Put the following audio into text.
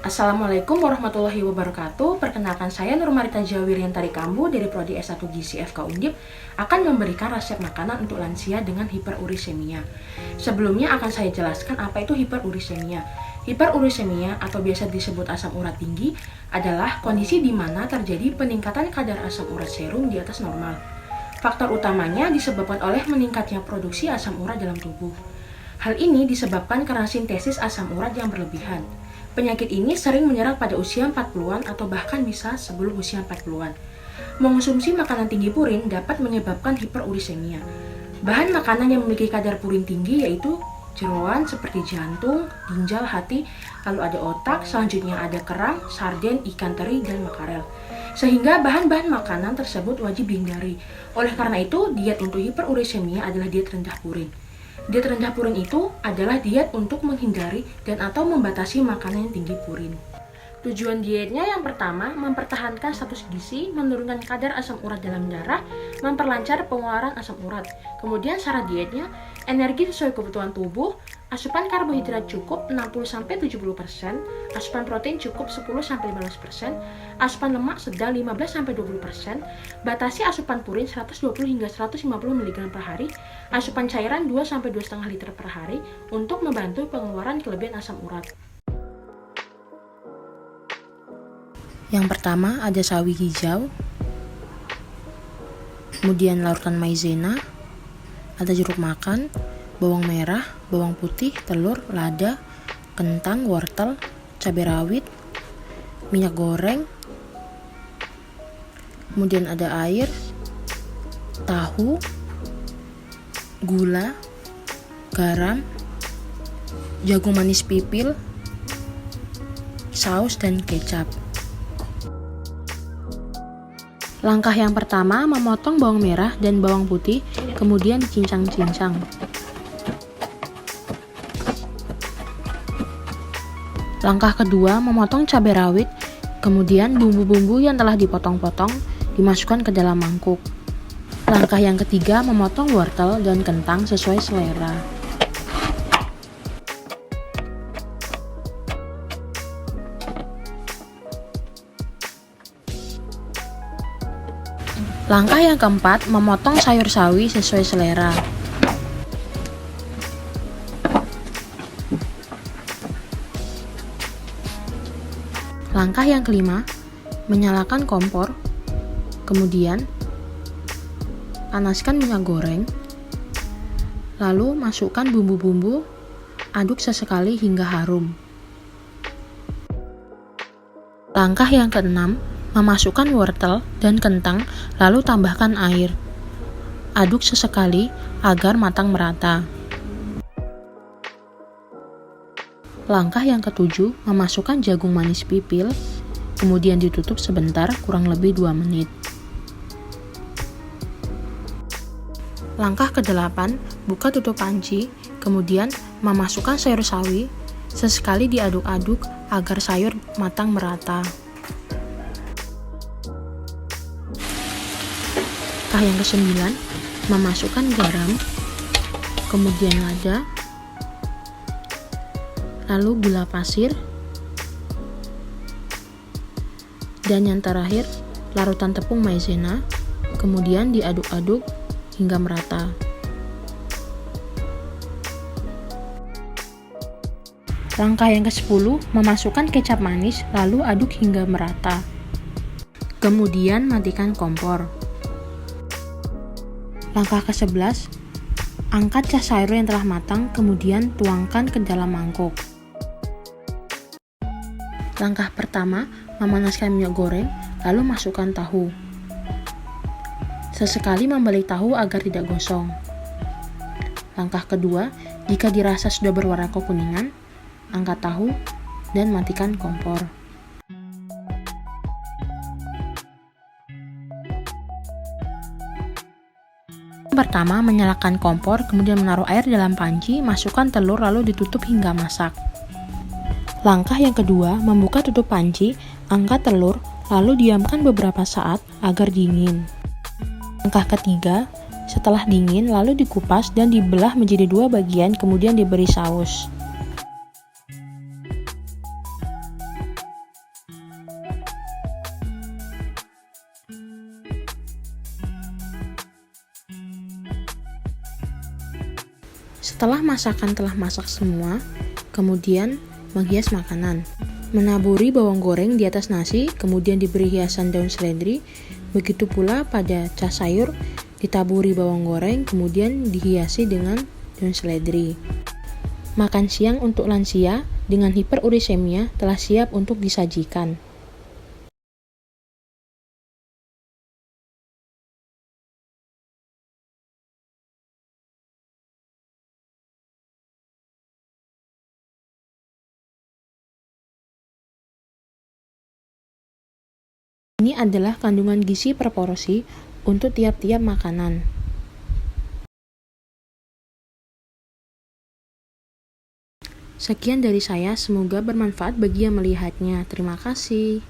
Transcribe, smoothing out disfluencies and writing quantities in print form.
Assalamualaikum warahmatullahi wabarakatuh. Perkenalkan, saya Nur Marita Jawiriantari Kambu dari Prodi S1 Gizi FK Undip akan memberikan resep makanan untuk lansia dengan hiperurisemia. Sebelumnya akan saya jelaskan apa itu hiperurisemia. Hiperurisemia atau biasa disebut asam urat tinggi adalah kondisi di mana terjadi peningkatan kadar asam urat serum di atas normal. Faktor utamanya disebabkan oleh meningkatnya produksi asam urat dalam tubuh. Hal ini disebabkan karena sintesis asam urat yang berlebihan. Penyakit ini sering menyerang pada usia 40-an atau bahkan bisa sebelum usia 40-an. Mengonsumsi makanan tinggi purin dapat menyebabkan hiperurisemia. Bahan makanan yang memiliki kadar purin tinggi yaitu jeroan seperti jantung, ginjal, hati, lalu ada otak, selanjutnya ada kerang, sarden, ikan teri, dan makarel. Sehingga bahan-bahan makanan tersebut wajib dihindari. Oleh karena itu, diet untuk hiperurisemia adalah diet rendah purin. Diet rendah purin itu adalah diet untuk menghindari dan atau membatasi makanan yang tinggi purin. Tujuan dietnya yang pertama, mempertahankan status gizi, menurunkan kadar asam urat dalam darah, memperlancar pengeluaran asam urat. Kemudian syarat dietnya, energi sesuai kebutuhan tubuh, asupan karbohidrat cukup 60-70%, asupan protein cukup 10-15%, asupan lemak sedang 15-20%, batasi asupan purin 120 hingga 150 mg per hari, asupan cairan 2-2,5 liter per hari untuk membantu pengeluaran kelebihan asam urat. Yang pertama ada sawi hijau, kemudian larutan maizena, ada jeruk makan, bawang merah, bawang putih, telur, lada, kentang, wortel, cabai rawit, minyak goreng, kemudian ada air, tahu, gula, garam, jagung manis pipil, saus, dan kecap. Langkah yang pertama, memotong bawang merah dan bawang putih, kemudian dicincang-cincang. Langkah kedua, memotong cabai rawit, kemudian bumbu-bumbu yang telah dipotong-potong dimasukkan ke dalam mangkuk. Langkah yang ketiga, memotong wortel dan kentang sesuai selera. Langkah yang keempat, memotong sayur sawi sesuai selera. Langkah yang kelima, menyalakan kompor, kemudian panaskan minyak goreng, lalu masukkan bumbu-bumbu, aduk sesekali hingga harum. Langkah yang keenam, memasukkan wortel dan kentang, lalu tambahkan air. Aduk sesekali agar matang merata. Langkah yang ketujuh, memasukkan jagung manis pipil, kemudian ditutup sebentar kurang lebih 2 menit. Langkah ke-8, buka tutup panci, kemudian memasukkan sayur sawi, sesekali diaduk-aduk agar sayur matang merata. Langkah yang ke-9, memasukkan garam, kemudian lada, lalu gula pasir, dan yang terakhir larutan tepung maizena, kemudian diaduk-aduk hingga merata. Langkah yang ke-10, memasukkan kecap manis, lalu aduk hingga merata. Kemudian matikan kompor. Langkah ke-11, angkat cah sayur yang telah matang, kemudian tuangkan ke dalam mangkuk. Langkah pertama, memanaskan minyak goreng, lalu masukkan tahu. Sesekali membalik tahu agar tidak gosong. Langkah kedua, jika dirasa sudah berwarna kekuningan, angkat tahu dan matikan kompor. Pertama, menyalakan kompor, kemudian menaruh air dalam panci, masukkan telur lalu ditutup hingga masak. Langkah yang kedua, membuka tutup panci, angkat telur, lalu diamkan beberapa saat agar dingin. Langkah ketiga, setelah dingin lalu dikupas dan dibelah menjadi 2 bagian, kemudian diberi saus. Setelah masakan telah masak semua, kemudian menghias makanan. Menaburi bawang goreng di atas nasi, kemudian diberi hiasan daun seledri. Begitu pula pada cas sayur, ditaburi bawang goreng, kemudian dihiasi dengan daun seledri. Makan siang untuk lansia dengan hiperurisemia telah siap untuk disajikan. Ini adalah kandungan gizi per porsi untuk tiap-tiap makanan. Sekian dari saya, semoga bermanfaat bagi yang melihatnya. Terima kasih.